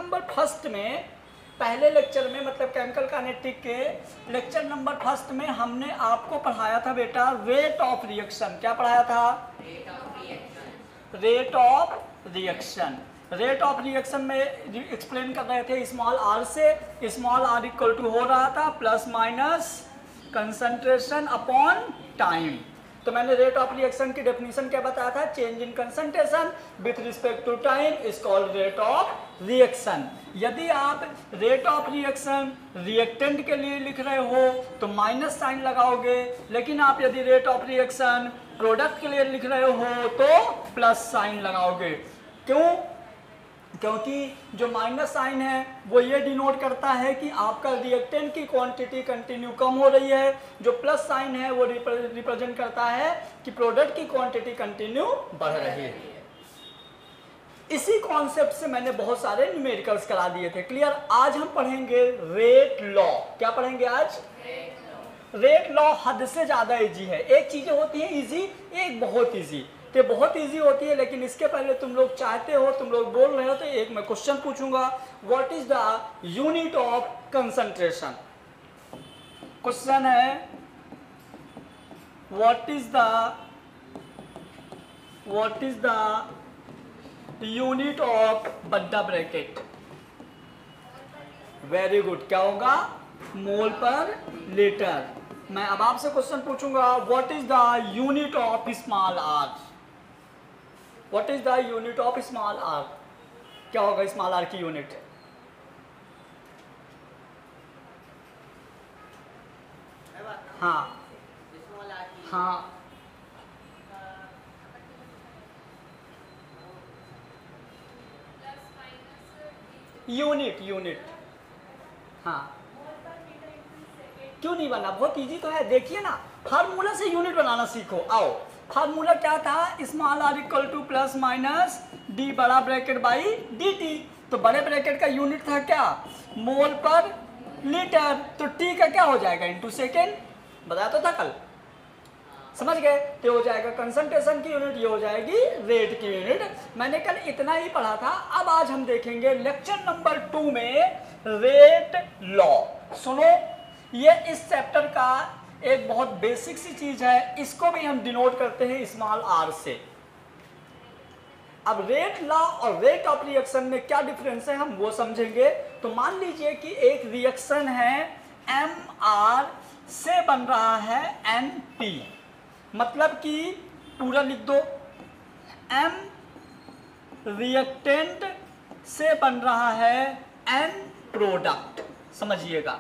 Number first में, पहले lecture में मतलब केमिकल काइनेटिक के लेक्चर नंबर फर्स्ट में हमने आपको पढ़ाया था बेटा रेट ऑफ रिएक्शन। क्या पढ़ाया था? Rate of reaction. Rate of reaction में एक्सप्लेन कर रहे थे स्मॉल आर से। स्मॉल आर इक्वल टू हो रहा था plus minus concentration upon time. तो मैंने रेट ऑफ रिएक्शन की डेफिनेशन क्या बताया था? Change in concentration with respect to time is called rate of reaction. यदि आप रेट ऑफ रिएक्शन रिएक्टेंट के लिए लिख रहे हो तो माइनस साइन लगाओगे, लेकिन आप यदि रेट ऑफ रिएक्शन प्रोडक्ट के लिए लिख रहे हो तो प्लस साइन लगाओगे। क्यों? क्योंकि जो माइनस साइन है वो ये डिनोट करता है कि आपका रिएक्टेंट की क्वांटिटी कंटिन्यू कम हो रही है, जो प्लस साइन है वो रिप्रेजेंट करता है कि प्रोडक्ट की क्वांटिटी कंटिन्यू बढ़ रही है। इसी कॉन्सेप्ट से मैंने बहुत सारे न्यूमेरिकल्स करा दिए थे। क्लियर? आज हम पढ़ेंगे रेट लॉ। क्या पढ़ेंगे आज? रेट लॉ हद से ज्यादा इजी है। एक चीजें होती है इजी, एक बहुत इजी। तो बहुत इजी होती है, लेकिन इसके पहले तुम लोग चाहते हो, तुम लोग बोल रहे हो, तो एक मैं क्वेश्चन पूछूंगा, what is the unit of concentration. Question है what is the unit of बड्डा ब्रैकेट। Very good. क्या होगा? मोल पर लीटर। मैं अब आपसे क्वेश्चन पूछूंगा, what is the unit of small r. What is the unit of small r? क्या होगा स्मॉल आर की यूनिट? हाँ हाँ, यूनिट। हाँ, क्यों नहीं बना? बहुत इजी तो है। देखिए ना, फार्मूला से यूनिट बनाना सीखो। आओ, फार्मूला क्या था? Small r equal to plus minus d बड़ा ब्रैकेट बाई डी टी। तो बड़े ब्रैकेट का यूनिट था क्या? मोल पर लीटर। तो टी का क्या हो जाएगा? Into second. बताया तो था कल, समझ गए? तो हो जाएगा कंसंट्रेशन की यूनिट, ये हो जाएगी रेट की यूनिट। मैंने कल इतना ही पढ़ा था। अब आज हम देखेंगे लेक्चर नंबर 2 में रेट लॉ। सुनो, ये इस चैप्टर का एक बहुत बेसिक सी चीज है, इसको भी हम डिनोट करते हैं स्मॉल आर से। अब रेट लॉ और रेट ऑफ रिएक्शन में क्या डिफरेंस है हम वो समझेंगे। तो मान लीजिए कि एक रिएक्शन है एम आर से बन रहा है एन पी, मतलब कि पूरा लिख दो, एम रिएक्टेंट से बन रहा है एन प्रोडक्ट। समझिएगा,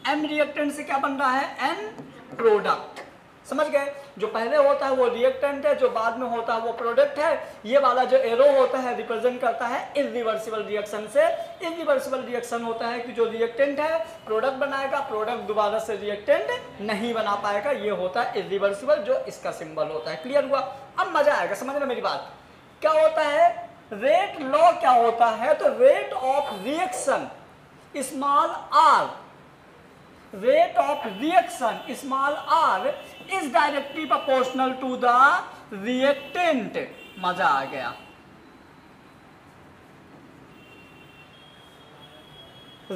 एम रिएक्टेंट से क्या बन रहा है? N product. समझ गए? जो पहले होता है वो रिएक्टेंट है, जो बाद में होता है वो प्रोडक्ट है। ये वाला जो एरो होता है रिप्रेजेंट करता है इरिवर्सिबल रिएक्शन से। इरिवर्सिबल रिएक्शन होता है कि जो रिएक्टेंट है प्रोडक्ट बनाएगा, प्रोडक्ट दोबारा से रिएक्टेंट नहीं बना पाएगा, ये होता है इरिवर्सिबल, जो इसका सिंबल होता है। क्लियर हुआ? अब मजा आएगा समझना मेरी बात। क्या होता है रेट लॉ? क्या होता है? तो rate of reaction small r, rate of reaction small r is directly proportional to the reactant। मजा आ गया।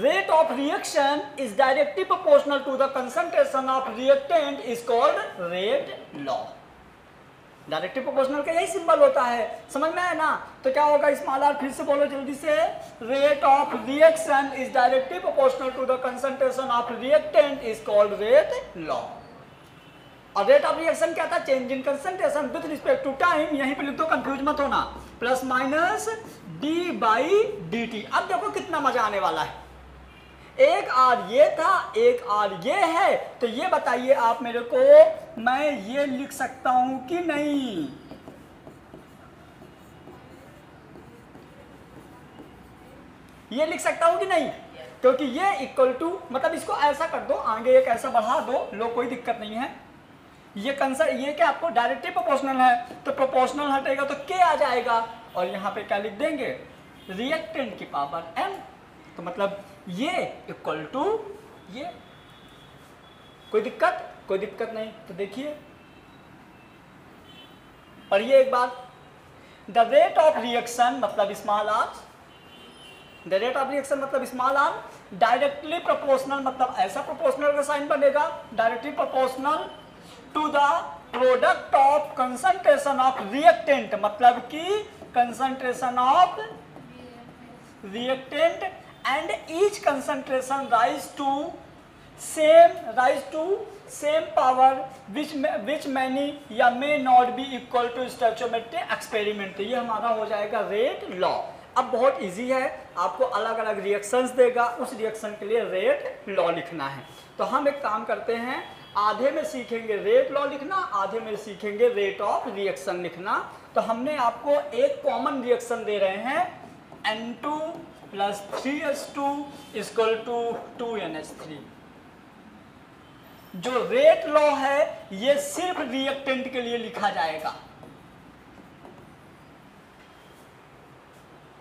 Rate of reaction is directly proportional to the concentration of reactant is called rate law। Directly proportional का यही symbol होता है, समझ में आया ना? तो क्या होगा स्मॉल आर? फिर से बोलो जल्दी से। Rate of reaction is directly proportional to the concentration of reactant is called rate law. और रेट ऑफ रिएक्शन क्या था? Change in concentration with respect to time. यहीं पे लिख दो, कंफ्यूज मत होना, plus minus d by d t. अब देखो कितना मजा आने वाला है। एक आर ये था, एक आर ये है, तो ये बताइए आप मेरे को, मैं ये लिख सकता हूं कि नहीं? ये लिख सकता हूं कि नहीं? क्योंकि ये इक्वल टू, मतलब इसको ऐसा कर दो, आगे एक ऐसा बढ़ा दो, लो कोई दिक्कत नहीं है। ये क्या आपको डायरेक्टली प्रोपोर्शनल है, तो प्रोपोर्शनल हटेगा तो के आ जाएगा, और यहाँ पे क्या लिख देंगे? रिएक्टेंट की पावर एम। तो मतलब ये इक्वल टू ये। कोई दिक्कत? कोई दिक्कत नहीं। तो देखिए, पढ़िए एक बार। द रेट ऑफ रिएक्शन मतलब small r the rate of reaction मतलब स्मॉल आर, डायरेक्टली प्रोपोर्शनल मतलब ऐसा प्रोपोर्शनल का साइन बनेगा directly proportional to the product of concentration of reactant, मतलब कि concentration of reactant and each concentration raise to same power which many या may not be equal to stoichiometric experiment. ये हमारा हो जाएगा रेट लॉ। अब बहुत इजी है, आपको अलग अलग रिएक्शंस देगा, उस रिएक्शन के लिए रेट लॉ लिखना है। तो हम एक काम करते हैं, आधे में सीखेंगे रेट लॉ लिखना, आधे में सीखेंगे रेट ऑफ रिएक्शन लिखना। तो हमने आपको एक कॉमन रिएक्शन दे रहे हैं N2 + 3H2 = 2NH3। जो रेट लॉ है ये सिर्फ रिएक्टेंट के लिए लिखा जाएगा।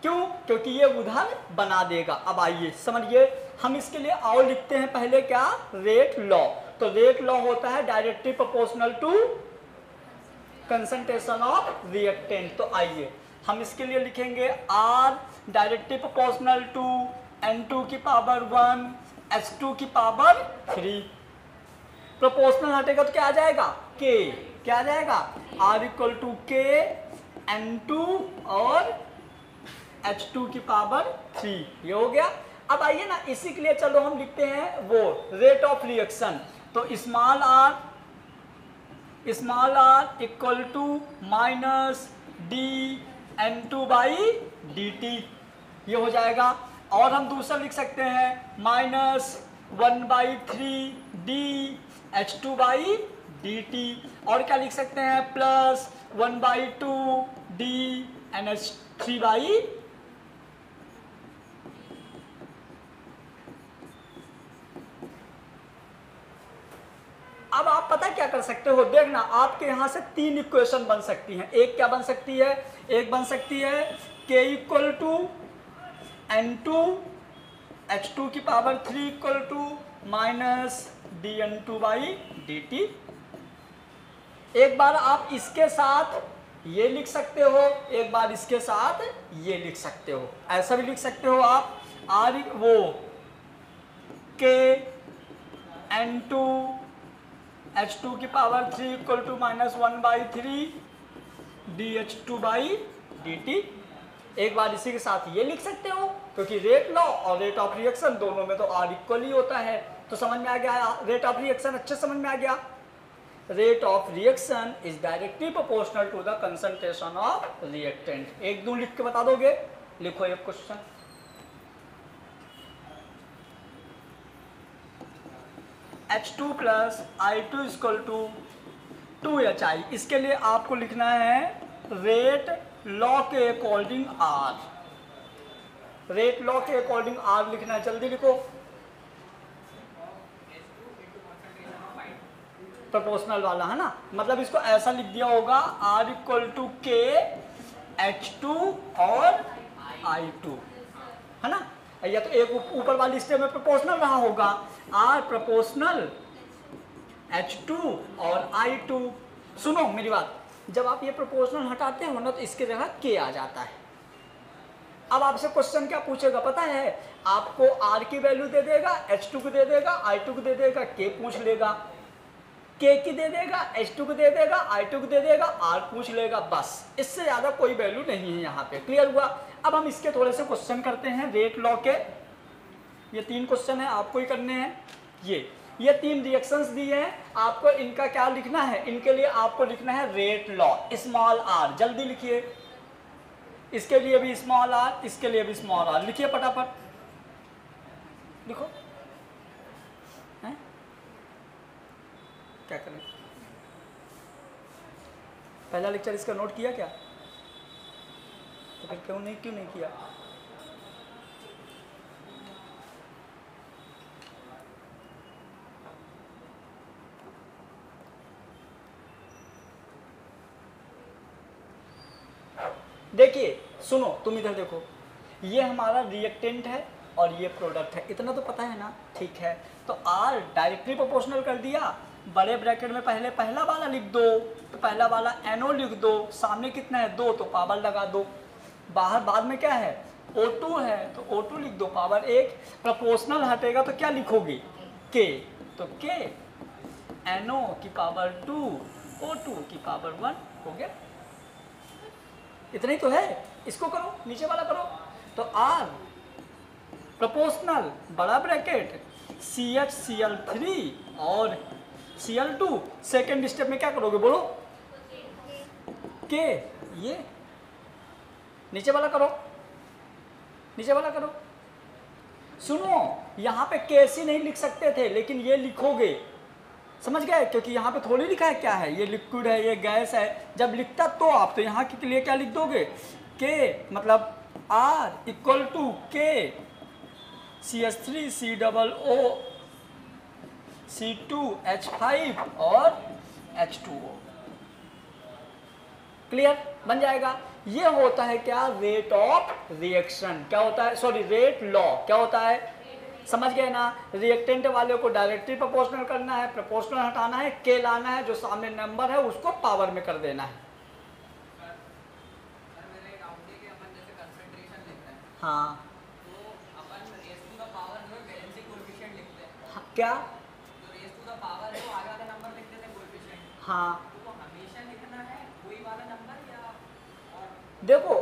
क्यों? क्योंकि ये उधर बना देगा। अब आइए समझिए, हम इसके लिए और लिखते हैं पहले क्या, रेट लॉ। तो रेट लॉ होता है directly proportional to concentration of reactant. तो आइए हम इसके लिए लिखेंगे R directly proportional to N2 की पावर 1 H2 की पावर 3। प्रोपोर्शनल हटेगा तो क्या आ जाएगा, K। क्या आ जाएगा, R = K N2 और H2 की पावर 3। ये हो गया। अब आइए ना, इसी के लिए चलो हम लिखते हैं वो रेट ऑफ रिएक्शन। तो स्मॉल r = -dN2/dt ये हो जाएगा। और हम दूसरा लिख सकते हैं -1/3dH2/dt। और क्या लिख सकते हैं, +1/2dNH3/। अब आप पता क्या कर सकते हो, देखना आपके यहां से 3 इक्वेशन बन सकती हैं। एक क्या बन सकती है, एक बन सकती है K = N2 H2 की पावर 3 = -dN2/dt। एक बार आप इसके साथ ये लिख सकते हो, एक बार इसके साथ ये लिख सकते हो। ऐसा भी लिख सकते हो आप, K N2 H2 की पावर 3 = -1/3dH2/dt। एक बार इसी के साथ ये लिख सकते हो, क्योंकि रेट लॉ और रेट ऑफ रिएक्शन दोनों में तो R इक्वल ही होता है। तो समझ में आ गया, रेट ऑफ रिएक्शन अच्छे समझ में आ गया। Rate of reaction is directly proportional to the concentration of reactant. एक दो लिख के बता दोगे, लिखो एक क्वेश्चन। H2 + I2 = 2HI। इसके लिए आपको लिखना है रेट लॉ के अकॉर्डिंग R। रेट लॉ के अकॉर्डिंग R लिखना है, जल्दी लिखो। प्रोपोर्शनल वाला है ना, मतलब इसको ऐसा लिख दिया होगा R = K H2 और I2, है ना। या तो एक ऊपर वाली स्टेप में प्रोपोर्शनल रहा होगा, R प्रोपोर्शनल H2 और I2। सुनो मेरी बात, जब आप ये प्रोपोर्शनल हटाते हो ना तो इसके जगह K आ जाता है। अब आपसे क्वेश्चन क्या पूछेगा पता है, आपको R की वैल्यू दे देगा, H2 को दे देगा, I2 को दे देगा, K पूछ लेगा। K की दे देगा, H2 को दे देगा, I2 को दे देगा, R पूछ लेगा, बस। इससे ज़्यादा कोई वैल्यू नहीं है यहाँ पे। क्लियर हुआ? अब हम इसके थोड़े से क्वेश्चन करते हैं रेट लॉ के। ये 3 क्वेश्चन है, आपको ही करने हैं। ये 3 रिएक्शंस दिए हैं, आपको इनका क्या लिखना है, इनके लिए आपको लिखना है रेट लॉ स्मॉल r। जल्दी लिखिए, इसके लिए भी स्मॉल r, इसके लिए भी स्मॉल r। लिखिए फटाफट, लिखो। हैं? क्या करें, पहला लेक्चर इसका नोट किया क्या? तो फिर क्यों नहीं किया? देखिए सुनो, तुम इधर देखो, ये हमारा रिएक्टेंट है और ये प्रोडक्ट है, इतना तो पता है ना। ठीक है, तो R डायरेक्टली प्रोपोर्शनल कर दिया, बड़े ब्रैकेट में पहले पहला वाला लिख दो, तो पहला वाला NO लिख दो, सामने कितना है 2 तो पावर लगा दो, बाहर बाद में क्या है O2 है तो O2 लिख दो पावर 1, प्रोपोर्शनल हटेगा तो क्या लिखोगे K, तो K NO की पावर 2 O2 की पावर 1 हो गया। इतना ही तो है, इसको करो, नीचे वाला करो। तो R प्रोपोर्शनल बड़ा ब्रैकेट CH Cl3 और Cl2, सेकेंड स्टेप में क्या करोगे बोलो, K, ये नीचे वाला करो, नीचे वाला करो। सुनो, यहाँ पे कैसी नहीं लिख सकते थे, लेकिन ये लिखोगे, समझ गए, क्योंकि यहाँ पे थोड़ी लिखा है क्या है, ये लिक्विड है, ये गैस है। जब लिखता तो आप तो यहाँ के लिए क्या लिख दोगे, K मतलब R equal to K CH3 COO C2H5 और H2O। क्लियर, बन जाएगा। ये होता है क्या, रेट ऑफ रिएक्शन। क्या होता है, सॉरी रेट लॉ। क्या होता है, समझ गए ना। रिएक्टेंट वाले को डायरेक्टली प्रोपोर्शनल करना है, प्रोपोर्शनल हटाना है, के लाना है, जो सामने नंबर है उसको पावर में कर देना है। हाँ क्या, हाँ देखो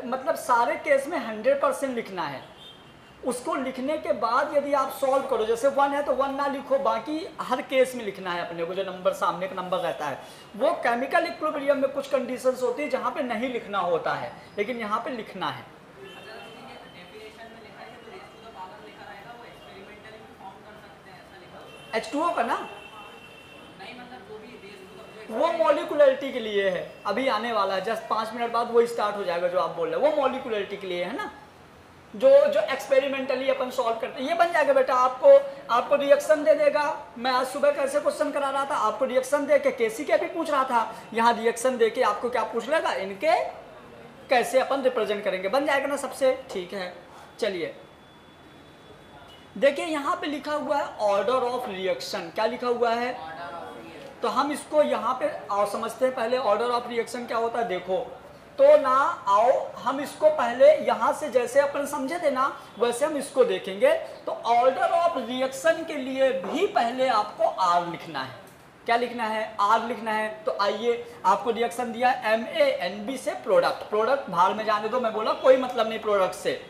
मतलब सारे केस में 100% लिखना है। उसको लिखने के बाद यदि आप सॉल्व करो, जैसे 1 है तो 1 ना लिखो, बाकी हर केस में लिखना है अपने को। जो नंबर सामने का नंबर रहता है वो केमिकल इक्विलिब्रियम में कुछ कंडीशंस होती है जहाँ पे नहीं लिखना होता है, लेकिन यहाँ पे लिखना है। H2O का ना, वो मॉलिक्यूलरिटी के लिए है, अभी आने वाला है, जस्ट 5 मिनट बाद वो स्टार्ट हो जाएगा जो आप बोल रहे हैं, वो मॉलिक्यूलरिटी के लिए है ना, जो एक्सपेरिमेंटली अपन सॉल्व करते हैं। ये बन जाएगा बेटा, आपको रिएक्शन दे देगा। मैं आज सुबह कैसे क्वेश्चन करा रहा था, आपको रिएक्शन दे के केसी के भी पूछ रहा था, यहाँ रिएक्शन दे के आपको क्या पूछ लेगा, इनके कैसे अपन रिप्रेजेंट करेंगे, बन जाएगा ना सबसे। ठीक है, चलिए देखिए यहाँ पे लिखा हुआ है ऑर्डर ऑफ रिएक्शन। क्या लिखा हुआ है, तो हम इसको यहाँ पे आओ समझते हैं पहले ऑर्डर ऑफ रिएक्शन क्या होता है। देखो तो ना, आओ हम इसको पहले यहाँ से जैसे अपन समझे थे ना वैसे हम इसको देखेंगे। तो ऑर्डर ऑफ रिएक्शन के लिए भी पहले आपको आर लिखना है। क्या लिखना है, आर लिखना है। तो आइए, आपको रिएक्शन दिया MaNb से प्रोडक्ट भार में जाने दो, मैं बोला कोई मतलब नहीं प्रोडक्ट से।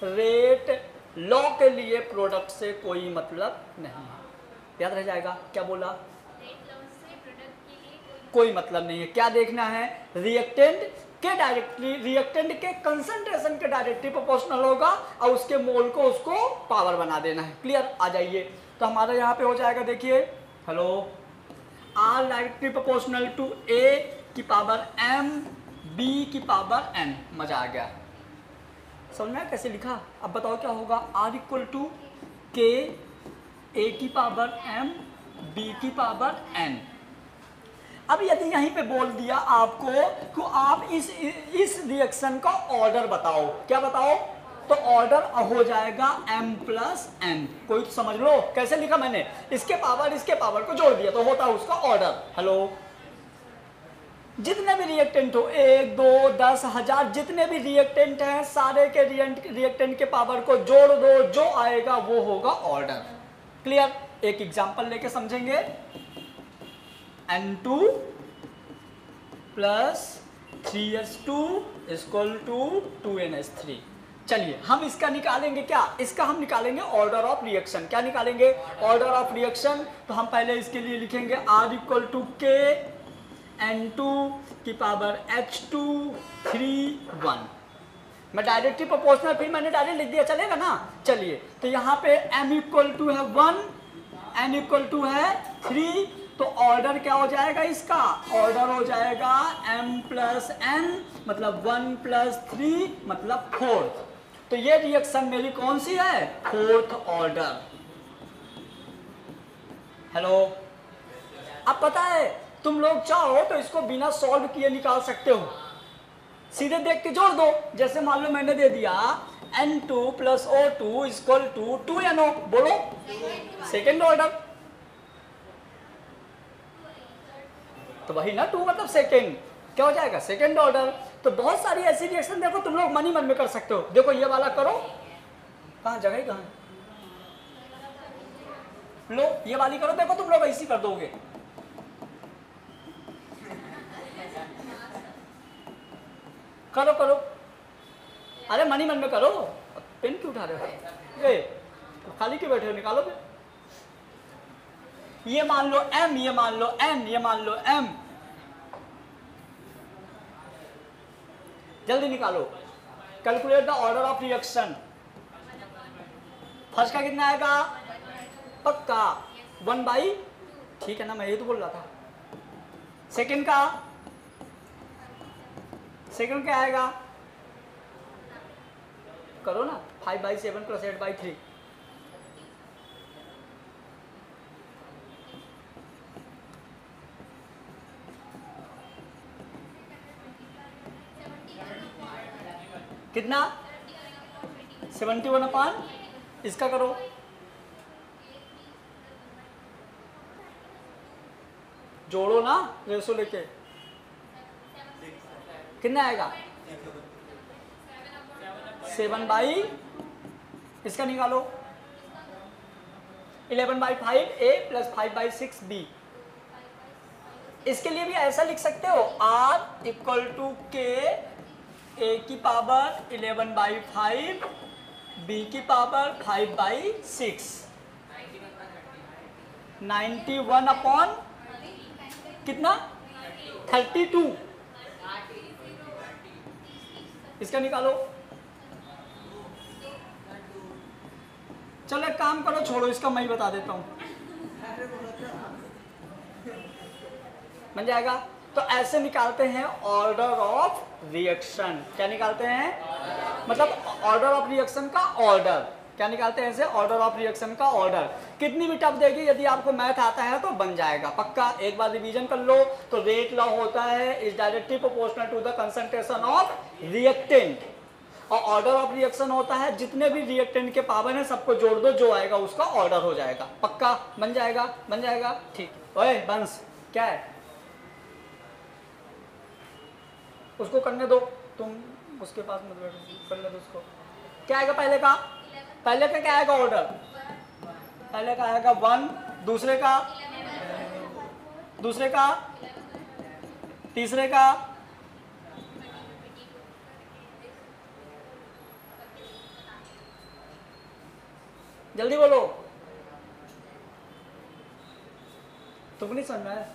रेट लॉ के लिए प्रोडक्ट से कोई मतलब नहीं है, याद रह जाएगा। क्या बोला, कोई मतलब नहीं है। क्या देखना है, रिएक्टेंट के डायरेक्टली, रिएक्टेंट के कंसंट्रेशन के डायरेक्टली प्रोपोर्शनल होगा और उसके मोल को उसको पावर बना देना है। क्लियर, आ जाइए। तो हमारा यहाँ पे हो जाएगा, देखिए hello, R directly proportional to A की पावर M B की पावर N। मजा आ गया, समझ में कैसे लिखा। अब बताओ क्या होगा, R equal to K A की पावर M B की पावर N। अब यदि यहीं पे बोल दिया आपको कि आप इस रिएक्शन का ऑर्डर बताओ, क्या बताओ, तो ऑर्डर हो जाएगा M प्लस N। कोई तो समझ लो कैसे लिखा मैंने, इसके पावर को जोड़ दिया तो होता है उसका ऑर्डर। हेलो, जितने भी रिएक्टेंट हो, 1 2 10 1000 जितने भी रिएक्टेंट हैं, सारे के रिएक्टेंट के पावर को जोड़ दो, जो आएगा वो होगा ऑर्डर। क्लियर, एक एग्जांपल लेके समझेंगे। N2 plus 3H2 equal to 2NH3। चलिए हम इसका निकालेंगे, क्या इसका हम निकालेंगे ऑर्डर ऑफ रिएक्शन। क्या निकालेंगे, ऑर्डर ऑफ रिएक्शन। तो हम पहले इसके लिए लिखेंगे R equal to K N2 की पावर H2 3 1। मैं डायरेक्टली प्रोपोर्शनल, फिर मैंने डायरेक्ट लिख दिया, चलेगा ना। चलिए, तो यहाँ पे M इक्वल टू है 1, N इक्वल टू है 3, तो ऑर्डर क्या हो जाएगा इसका, ऑर्डर हो जाएगा M प्लस N मतलब 1 प्लस 3 मतलब 4। तो ये रिएक्शन मेरी कौन सी है, 4th ऑर्डर। हेलो, अब पता है तुम लोग चाहो तो इसको बिना सॉल्व किए निकाल सकते हो, सीधे देख के जोड़ दो। जैसे मान लो मैंने दे दिया N2 plus O2 equal to 2NO, बोलो सेकेंड ऑर्डर। तो वही ना, 2 मतलब सेकेंड, क्या हो जाएगा सेकेंड ऑर्डर। तो बहुत सारी ऐसी रिएक्शन देखो तुम लोग मन ही मन में कर सकते हो। देखो ये वाला करो, कहाँ जगह ही कहाँ लो, ये वाली करो, देखो तुम लोग ऐसी कर दोगे। करो करो, अरे मन ही मन में करो, पेन क्यों उठा रहे हो? ए तो खाली क्यों बैठे हो, निकालो फिर। ये मान लो m, ये मान लो n, ये मान लो m, जल्दी निकालो। Calculate the order of reaction. First का कितना आएगा? पक्का 1/, ठीक है ना, मैं ये तो बोल रहा था। सेकंड का, सेकंड क्या आएगा? करो ना, 5/7 + 8/3। कितना? 71/, इसका करो, जोड़ो ना रेशो लेके, कितना आएगा? 7/, इसका निकालो 11/5 a + 5/6 b। इसके लिए भी ऐसा लिख सकते हो, r = k a की पावर 11/5 b की पावर 5/6, 91 कितना? 32, इसका निकालो। चलो एक काम करो, छोड़ो इसका, मैं ही बता देता हूं, बन जाएगा। तो ऐसे निकालते हैं ऑर्डर ऑफ रिएक्शन। क्या निकालते हैं? मतलब ऑर्डर ऑफ रिएक्शन का ऑर्डर। क्या निकालते हैं ऐसे? ऑर्डर ऑफ रिएक्शन का ऑर्डर। कितनी भी टफ देगी, यदि आपको मैथ आता है तो बन जाएगा पक्का। एक बार रिवीजन कर लो तो रेट लॉ होता है is directly proportional to the concentration of reactant, और ऑर्डर ऑफ रिएक्शन होता है जितने भी रिएक्टेंट के पावर हैं सबको जोड़ दो, जो आएगा उसका ऑर्डर हो जाएगा पक्का। बन जाएगा, बन जाएगा, ठीक। ओए बंस, क्या है? उसको करने दो, तुम उसके पास मत बैठो, करने दो उसको। क्या आएगा पहले का? पहले का क्या आएगा ऑर्डर? पहले का आएगा 1, दूसरे का, दूसरे का, तीसरे का, जल्दी बोलो, तुम नहीं समझ रहा है?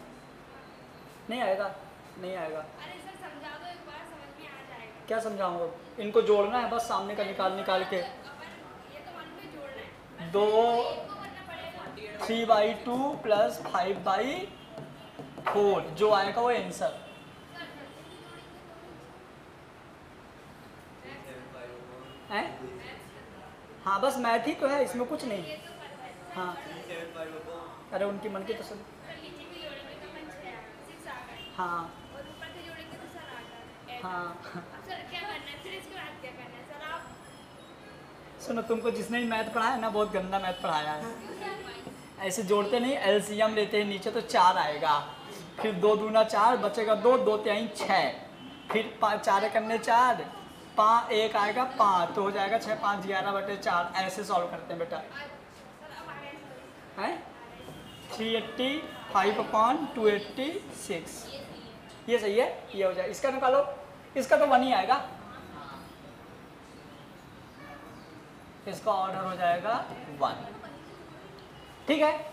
नहीं आएगा, नहीं आएगा। अरे सर समझा दो एक बार, समझ में आ जाएगा। क्या समझाऊंगा? इनको जोड़ना है बस, सामने का निकाल निकाल के। ये तो मन में जोड़ना है। 2 3/2 + 5/4 जो आएगा वो आंसर। हैं? हाँ बस मैथ ही तो है, इसमें कुछ नहीं। हाँ अरे उनकी मन की तसल्ली। हाँ हाँ सुनो, तुमको जिसने भी मैथ पढ़ाया ना बहुत गंदा मैथ पढ़ाया है। ऐसे जोड़ते नहीं, एलसीएम लेते हैं नीचे तो 4 आएगा, फिर 2 दूना 4 बचेगा 2, 2 तिहाई 6, फिर 4 करने 4, 5 1 आएगा 5 तो हो जाएगा 6 5 11/4। ऐसे सॉल्व करते हैं बेटा। हैं 380 5/286, ये सही है, ये हो जाए। इसका निकालो, इसका तो 1 ही आएगा, इसका ऑर्डर हो जाएगा 1, ठीक है।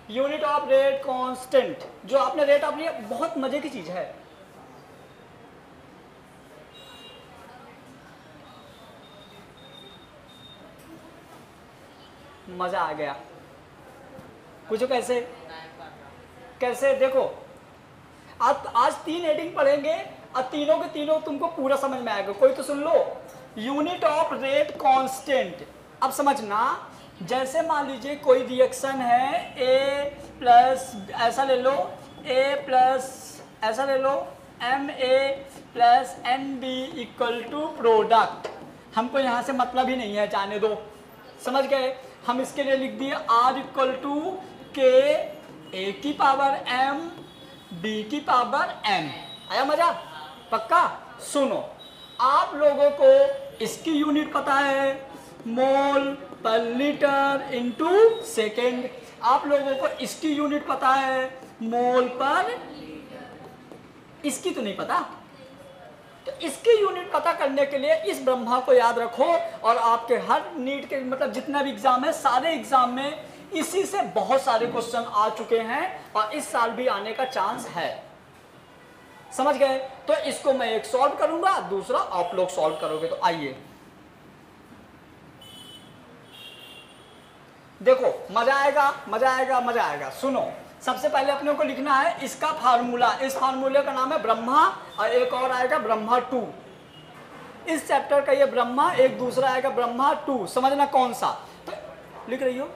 यूनिट ऑफ रेट कांस्टेंट, जो आपने रेट ऑफ लिया, बहुत मजे की चीज है। मजा आ गया। पूछो कैसे? कैसे? देखो आज 3 हेडिंग पढ़ेंगे और तीनों के तीनों तुमको पूरा समझ में आएगा। कोई तो सुन लो, यूनिट ऑफ रेट कांस्टेंट। अब समझना, जैसे मान लीजिए कोई रिएक्शन है A प्लस ऐसा ले लो, A प्लस ऐसा ले लो, MA प्लस NB = प्रोडक्ट। हमको यहाँ से मतलब ही नहीं है, जाने दो, समझ गए। हम इसके लिए लिख दिए R = K A की पावर M B की पावर M। आया मजा? पक्का। सुनो, आप लोगों को इसकी यूनिट पता है, मोल पर लीटर इंटू सेकेंड। आप लोगों को इसकी यूनिट पता है, मोल पर, इसकी तो नहीं पता। तो इसकी यूनिट पता करने के लिए इस ब्रह्मा को याद रखो, और आपके हर नीट के मतलब जितना भी एग्जाम है, सारे एग्जाम में इसी से बहुत सारे क्वेश्चन आ चुके हैं, और इस साल भी आने का चांस है। समझ गए? तो इसको मैं एक सॉल्व करूंगा, दूसरा आप लोग सॉल्व करोगे। तो आइए देखो, मजा आएगा, मजा आएगा, मजा आएगा। सुनो, सबसे पहले अपने को लिखना है इसका फार्मूला। इस फार्मूले का नाम है ब्रह्मा, और एक और आएगा ब्रह्मा 2। इस चैप्टर का ये ब्रह्मा, एक दूसरा आएगा ब्रह्मा 2। समझना कौन सा। तो लिख रही हो?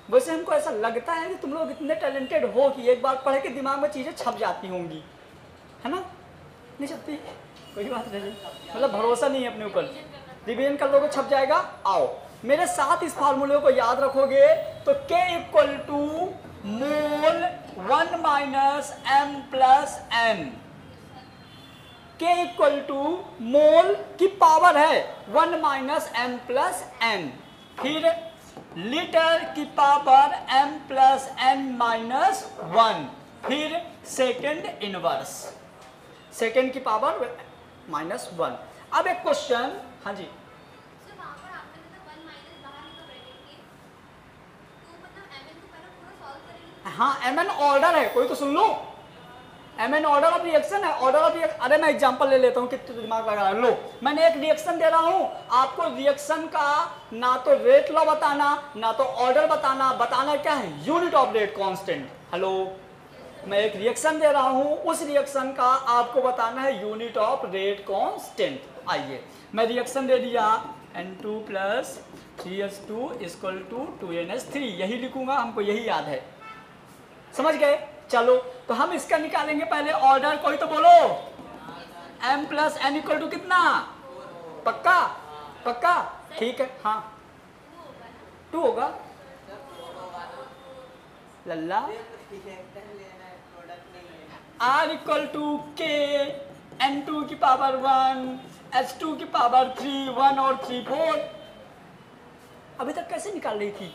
वैसे हमको ऐसा लगता है कि तुम लोग इतने टैलेंटेड हो कि एक बार पढ़ के दिमाग में चीजें छप जाती होंगी, है ना? नहीं छपती? कोई बात नहीं, मतलब भरोसा नहीं है अपने ऊपर। रिवीजन कर लोगे, छप जाएगा। आओ मेरे साथ इस फार्मूले को याद रखोगे तो K equal to mole 1 minus m plus n। K equal to mole की पावर है 1 माइनस m प्लस n, फिर लीटर की power m plus n minus 1, फिर सेकेंड इनवर्स, सेकेंड की पावर माइनस 1। अब एक क्वेश्चन, हाँ जी, हाँ mn ऑर्डर है, कोई तो सुन लो। mn ऑर्डर ऑफ रिएक्शन है, ऑर्डर ऑफ रिएक्शन। अरे मैं एग्जांपल ले लेता हूँ, कितने दिमाग लगा रहा है। लो, मैंने एक रिएक्शन दे रहा हूँ, आपको रिएक्शन का ना तो रेट लॉ बताना, ना तो ऑर्डर बताना। बताना क्या है? Unit of rate constant. Hello, मैं एक रिएक्शन दे रहा हूँ, उस रिएक्शन का आपको बताना है यूनिट ऑफ रेट कांस्टेंट। आइए, मैं रिएक्शन दे दिया, N2 plus 3H2 equal to 2NH3। यही लिखूंगा, हमको यही याद है। समझ गए? चलो, तो हम इसका निकालेंगे पहले ऑर्डर। कोई तो बोलो, m plus n equal to कितना? पक्का? पक्का? ठीक है, हाँ 2 होगा। लल्ला r equal to k n2 की पावर 1 h2 की पावर 3, 1 और 3 4। अभी तक कैसे निकाल रही थी?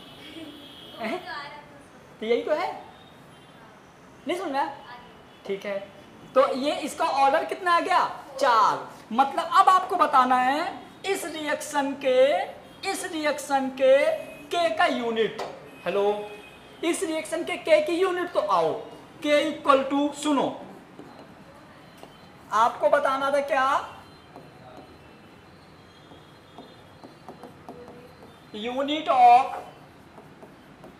तो यही तो है, नहीं सुन रहा? ठीक है, तो ये इसका ऑर्डर कितना आ गया? 4। मतलब अब आपको बताना है इस रिएक्शन के K का यूनिट। हेलो, इस रिएक्शन के K की यूनिट तो आओ, K इक्वल टू, सुनो आपको बताना था क्या? Unit of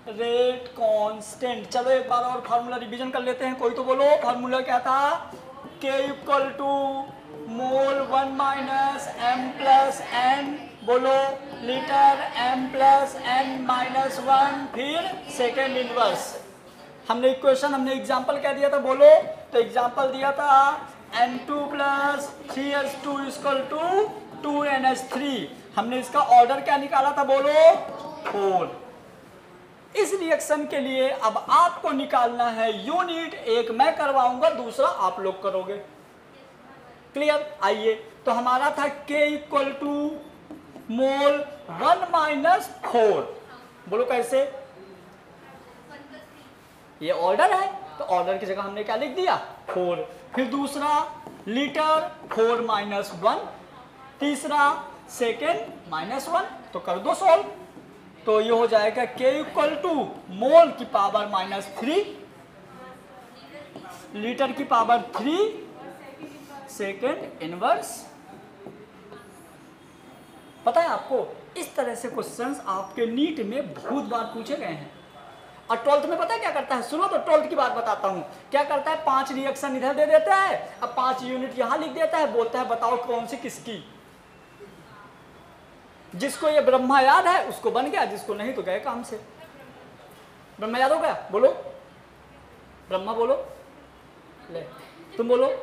rate constant. चलो एक बार और फार्मूला रिवीजन कर लेते हैं। कोई तो बोलो, फार्मूला क्या था? K equal to mole 1 minus m plus n, बोलो litre m plus n minus 1, फिर सेकेंड इनवर्स। हमने इक्वेशन, हमने एग्जाम्पल क्या दिया था? बोलो, तो एग्जाम्पल दिया था N2 plus 3H2 equal to 2NH3। हमने इसका ऑर्डर क्या निकाला था? बोलो 4। इस रिएक्शन के लिए अब आपको निकालना है यूनिट। एक मैं करवाऊंगा, दूसरा आप लोग करोगे। क्लियर? आइए, तो हमारा था K equal to mole 1 minus 4। बोलो कैसे? ये ऑर्डर है, तो ऑर्डर की जगह हमने क्या लिख दिया? 4। फिर दूसरा लीटर 4 माइनस 1, तीसरा सेकेंड माइनस 1। तो कर दो सॉल्व, तो ये हो जाएगा K इक्वल टू मोल की पावर माइनस 3, लीटर की पावर 3, सेकेंड इनवर्स। पता है आपको, इस तरह से क्वेश्चंस आपके नीट में बहुत बार पूछे गए हैं। और 12th में पता है क्या करता है? सुनो, तो 12th की बात बताता हूं। क्या करता है? 5 रिएक्शन इधर दे देता है, अब 5 यूनिट यहां लिख देता है, बोलता है बताओ कौन सी किसकी। जिसको ये ब्रह्मा याद है उसको बन गया, जिसको नहीं तो गए काम से। ब्रह्मा याद हो गया? बोलो ब्रह्मा, बोलो। ले, तुम बोलो।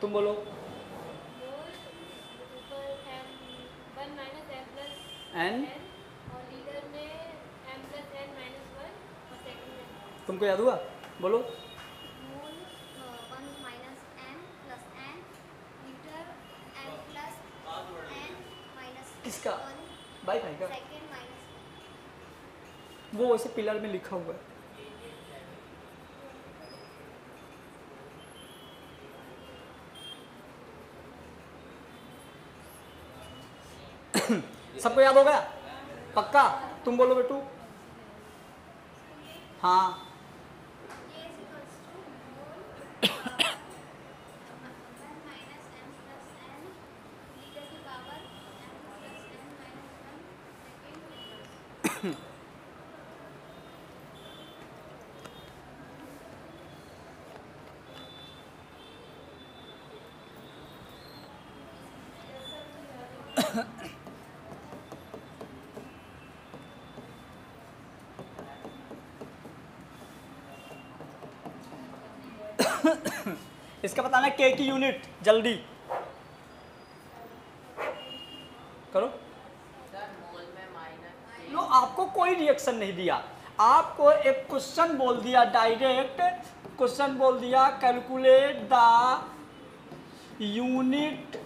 तुम बोलो। मोल ऊपर m 1 minus m plus n, और लीटर में m प्लस n माइनस 1 और सेकंड में तुमको याद हुआ? बोलो। Mole 1 minus n plus n litre m plus n minus किसका? 1 भाई का सेकेंड माइनस वो वैसे पिलर में लिखा हुआ है। सबको याद हो गया? पक्का? तुम बोलो बेटू। हाँ, ये is equals to mole 1 minus m plus n litre की power m plus n minus 1 second inverse. इसका बताना के की यूनिट, जल्दी करो। लो, आपको कोई रिएक्शन नहीं दिया, आपको एक क्वेश्चन बोल दिया, डायरेक्ट क्वेश्चन बोल दिया, calculate the unit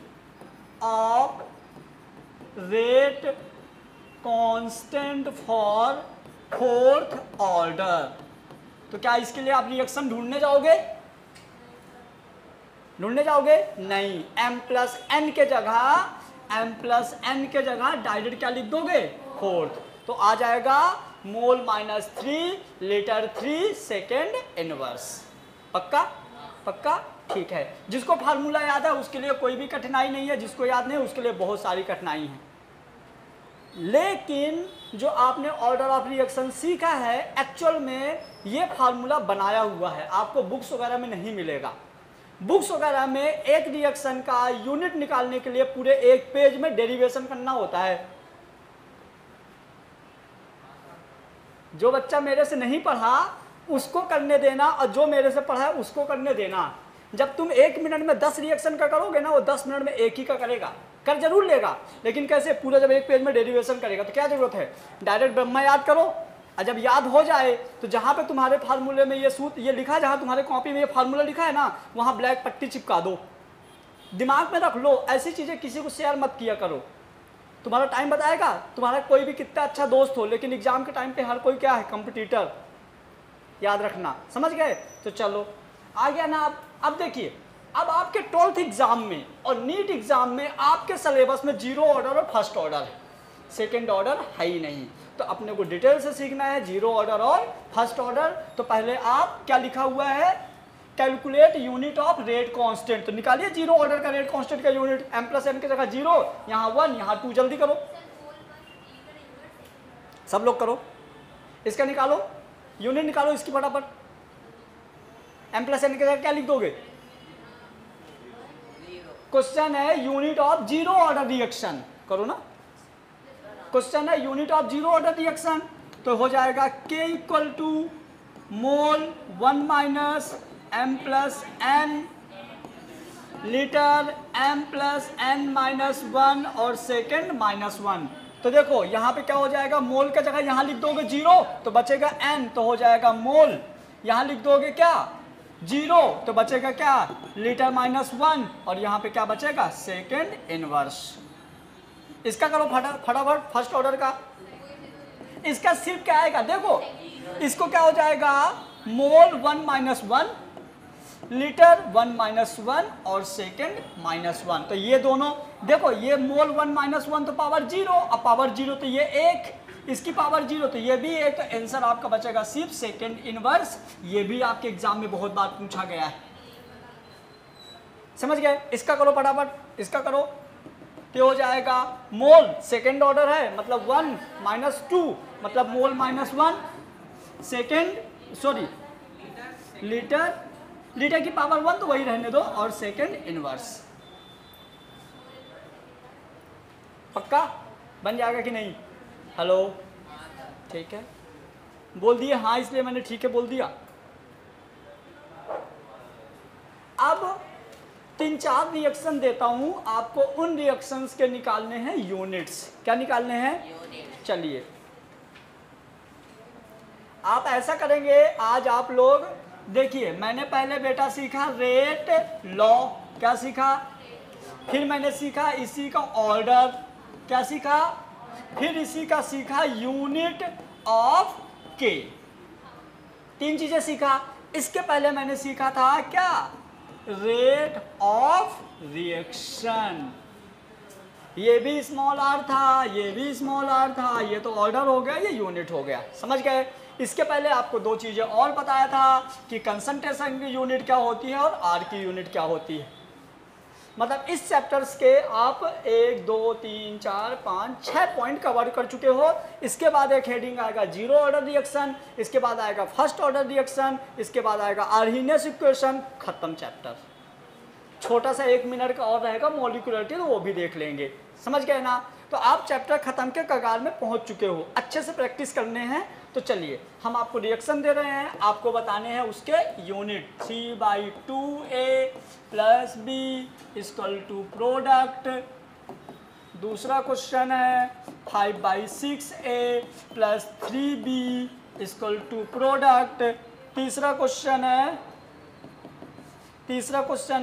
of rate constant for fourth order. तो क्या इसके लिए आप रिएक्शन ढूंढने जाओगे? ढूंढने जाओगे? नहीं। m प्लस एन के जगह डायरेक्ट क्या लिख दोगे? फोर्थ। तो आ जाएगा mole minus 3 litre 3 second inverse. पक्का? पक्का? ठीक है। जिसको फार्मूला याद है उसके लिए कोई भी कठिनाई नहीं है, जिसको याद नहीं उसके लिए बहुत सारी कठिनाई है। लेकिन जो आपने ऑर्डर ऑफ रिएक्शन सीखा है, एक्चुअल में ये फार्मूला बनाया हुआ है, आपको बुक्स वगैरह में नहीं मिलेगा। बुक्स वगैरह में एक रिएक्शन का यूनिट निकालने के लिए पूरे एक पेज में डेरिवेशन करना होता है। जो बच्चा मेरे से नहीं पढ़ा उसको करने देना, और जो मेरे से पढ़ा है उसको करने देना। जब तुम 1 मिनट में 10 रिएक्शन का करोगे ना, वो 10 मिनट में एक ही का करेगा, कर जरूर लेगा, लेकिन कैसे? पूरा जब एक पेज में डेरिवेशन करेगा तो क्या जरूरत है? डायरेक्ट ब्रह्मा याद करो, और जब याद हो जाए तो जहाँ पे तुम्हारे फार्मूले में ये सूत्र ये लिखा है, जहाँ तुम्हारे कॉपी में ये फार्मूला लिखा है ना, वहाँ ब्लैक पट्टी चिपका दो, दिमाग में रख लो। ऐसी चीज़ें किसी को शेयर मत किया करो, तुम्हारा टाइम बताएगा। तुम्हारा कोई भी कितना अच्छा दोस्त हो, लेकिन एग्जाम के टाइम पे हर कोई क्या है? कंपटीटर। याद रखना, समझ गए? तो चलो आ गया ना। अब देखिए, अब आपके 12th एग्जाम में और नीट एग्जाम में आपके सिलेबस में 0 ऑर्डर और फर्स्ट ऑर्डर है, सेकेंड ऑर्डर है ही नहीं। तो अपने को डिटेल से सीखना है 0 ऑर्डर और फर्स्ट ऑर्डर। तो पहले आप क्या लिखा हुआ है? Calculate unit of rate constant. तो निकालिए 0 ऑर्डर का रेट कांस्टेंट का यूनिट। m प्लस n की जगह 0, यहाँ 1, यहाँ 2। जल्दी करो, सब लोग करो, इसका निकालो, यूनिट निकालो इसकी फटाफट। m प्लस n की जगह क्या लिख दोगे? क्वेश्चन है यूनिट ऑफ 0 ऑर्डर रिएक्शन, करो ना। क्वेश्चन है यूनिट ऑफ 0 ऑर्डर रिएक्शन, तो हो जाएगा k equal to mole 1 minus m plus n litre m plus n minus 1 और सेकेंड माइनस 1। तो देखो यहाँ पे क्या हो जाएगा? मोल का जगह यहाँ लिख दोगे 0 तो बचेगा n, तो हो जाएगा मोल। यहाँ लिख दोगे क्या? 0 तो बचेगा क्या? लीटर माइनस 1, और यहाँ पे क्या बचेगा? Second inverse. इसका करो फटाफट फर्स्ट ऑर्डर का। इसका सिर्फ क्या आएगा? देखो इसको क्या हो जाएगा? मोल 1 माइनस 1 लीटर 1 माइनस 1 और सेकेंड माइनस 1। तो ये दोनों देखो, ये मोल 1 माइनस 1 तो पावर 0, अब पावर 0 तो ये 1, इसकी पावर 0 तो ये भी 1। तो आंसर आपका बचेगा सिर्फ सेकेंड इनवर्स। ये भी आपके एग्जाम में बहुत बार पूछा गया है, समझ गए? इसका करो फटाफट, इसका करो। तो हो जाएगा मोल सेकेंड ऑर्डर है, मतलब 1 माइनस 2 मतलब mole minus 1, second sorry litre की पावर 1 तो वही रहने दो, और सेकेंड इनवर्स। पक्का बन जाएगा कि नहीं? हेलो, ठीक है, बोल दिए हाँ, इसलिए मैंने ठीक है बोल दिया। अब 3-4 रिएक्शन देता हूं, आपको उन रिएक्शंस के निकालने हैं यूनिट्स। क्या निकालने हैं? चलिए आप ऐसा करेंगे, आज आप लोग देखिए, मैंने पहले बेटा सीखा रेट लॉ। क्या सीखा? फिर मैंने सीखा इसी का ऑर्डर। क्या सीखा? फिर इसी का सीखा यूनिट ऑफ के। 3 चीजें सीखा। इसके पहले मैंने सीखा था क्या? Rate of reaction. ये भी स्मॉल आर था, ये भी स्मॉल आर था, ये तो ऑर्डर हो गया, ये यूनिट हो गया। समझ गए? इसके पहले आपको 2 चीजें और बताया था कि कंसंट्रेशन की यूनिट क्या होती है और आर की यूनिट क्या होती है। मतलब इस चैप्टर्स के आप 1 2 3 4 5 6 पॉइंट कवर कर चुके हो। इसके बाद एक हेडिंग आएगा जीरो ऑर्डर रिएक्शन, इसके बाद आएगा फर्स्ट ऑर्डर रिएक्शन, इसके बाद आएगा आर्हेनियस इक्वेशन। खत्म चैप्टर। छोटा सा 1 मिनट का और रहेगा मॉलिक्यूलरिटी, तो वो भी देख लेंगे। समझ गए ना? तो आप चैप्टर खत्म के कगार में पहुंच चुके हो। अच्छे से प्रैक्टिस करने हैं। तो चलिए हम आपको रिएक्शन दे रहे हैं, आपको बताने हैं उसके यूनिट। 3/2A + B = product. दूसरा क्वेश्चन है 5/6A + 3B = प्रोडक्ट। तीसरा क्वेश्चन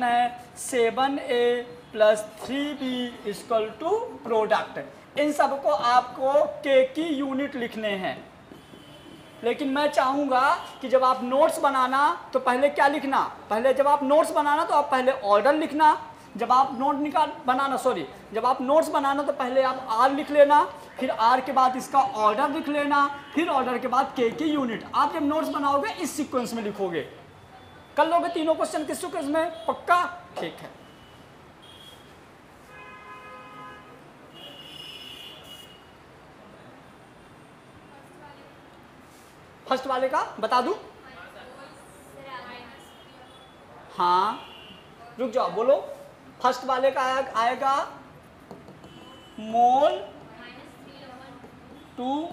है 7A + 3B = प्रोडक्ट। इन सबको आपको के की यूनिट लिखने हैं। लेकिन मैं चाहूँगा कि जब आप नोट्स बनाना तो पहले क्या लिखना? पहले जब आप नोट्स बनाना तो आप पहले ऑर्डर लिखना। जब आप जब आप नोट्स बनाना तो पहले आप आर लिख लेना, फिर आर के बाद इसका ऑर्डर लिख लेना, फिर ऑर्डर के बाद के की यूनिट। आप जब नोट्स बनाओगे इस सीक्वेंस में लिखोगे। कर लोगे तीनों क्वेश्चन किस सीक्वेंस में? पक्का? ठीक है। फर्स्ट वाले का बता दूं? हाँ, रुक जाओ, बोलो। फर्स्ट वाले का आएगा मोल 2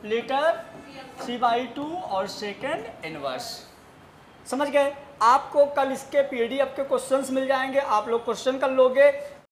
लीटर 3/2 और सेकेंड इनवर्स। समझ गए? आपको कल इसके पीडीएफ के क्वेश्चंस मिल जाएंगे, आप लोग क्वेश्चन कर लोगे।